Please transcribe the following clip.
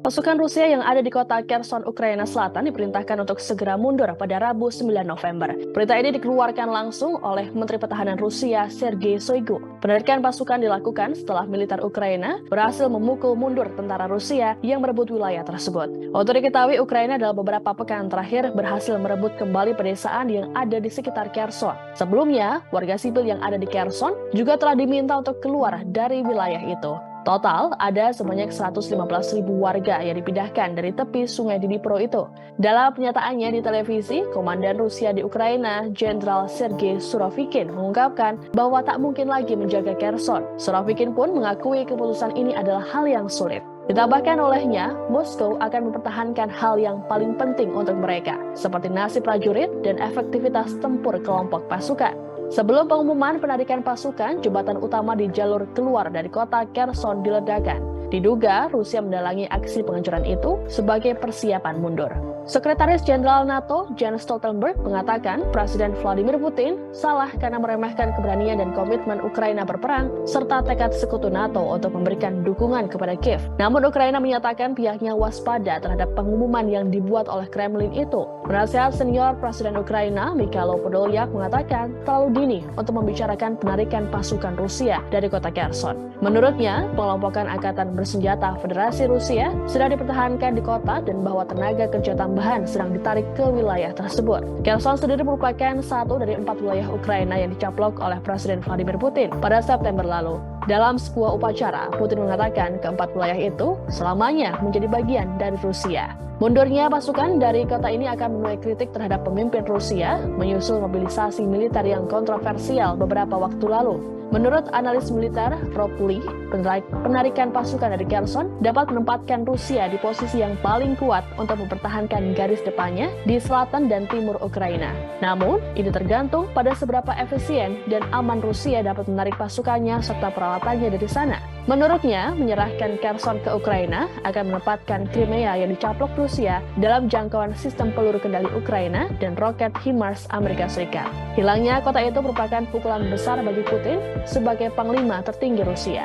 Pasukan Rusia yang ada di kota Kherson, Ukraina Selatan diperintahkan untuk segera mundur pada Rabu 9 November. Perintah ini dikeluarkan langsung oleh Menteri Pertahanan Rusia Sergei Shoigu. Penarikan pasukan dilakukan setelah militer Ukraina berhasil memukul mundur tentara Rusia yang merebut wilayah tersebut. Untuk diketahui, Ukraina dalam beberapa pekan terakhir berhasil merebut kembali pedesaan yang ada di sekitar Kherson. Sebelumnya, warga sipil yang ada di Kherson juga telah diminta untuk keluar dari wilayah itu. Total, ada sebanyak 115.000 warga yang dipindahkan dari tepi sungai Dnipro itu. Dalam pernyataannya di televisi, Komandan Rusia di Ukraina, Jenderal Sergei Surovikin, mengungkapkan bahwa tak mungkin lagi menjaga Kherson. Surovikin pun mengakui keputusan ini adalah hal yang sulit. Ditambahkan olehnya, Moskow akan mempertahankan hal yang paling penting untuk mereka, seperti nasib prajurit dan efektivitas tempur kelompok pasukan. Sebelum pengumuman penarikan pasukan, jembatan utama di jalur keluar dari kota Kherson diledakkan. Diduga Rusia mendalangi aksi penghancuran itu sebagai persiapan mundur. Sekretaris Jenderal NATO Jens Stoltenberg mengatakan Presiden Vladimir Putin salah karena meremehkan keberanian dan komitmen Ukraina berperang serta tekad sekutu NATO untuk memberikan dukungan kepada Kiev. Namun Ukraina menyatakan pihaknya waspada terhadap pengumuman yang dibuat oleh Kremlin itu. Penasihat senior Presiden Ukraina Mikhailo Podolyak mengatakan terlalu dini untuk membicarakan penarikan pasukan Rusia dari kota Kherson. Menurutnya, pengelompokan angkatan bersenjata Federasi Rusia sedang dipertahankan di kota dan bahwa tenaga kerja tambahan sedang ditarik ke wilayah tersebut. Kherson sendiri merupakan satu dari 4 wilayah Ukraina yang dicaplok oleh Presiden Vladimir Putin pada September lalu. Dalam sebuah upacara, Putin mengatakan keempat wilayah itu selamanya menjadi bagian dari Rusia. Mundurnya pasukan dari kota ini akan menuai kritik terhadap pemimpin Rusia, menyusul mobilisasi militer yang kontroversial beberapa waktu lalu. Menurut analis militer Rob Lee, penarikan pasukan dari Kherson dapat menempatkan Rusia di posisi yang paling kuat untuk mempertahankan garis depannya di selatan dan timur Ukraina. Namun, ini tergantung pada seberapa efisien dan aman Rusia dapat menarik pasukannya serta peralatannya dari sana. Menurutnya, menyerahkan Kherson ke Ukraina akan menempatkan Crimea yang dicaplok Rusia dalam jangkauan sistem peluru kendali Ukraina dan roket HIMARS Amerika Serikat. Hilangnya kota itu merupakan pukulan besar bagi Putin sebagai panglima tertinggi Rusia.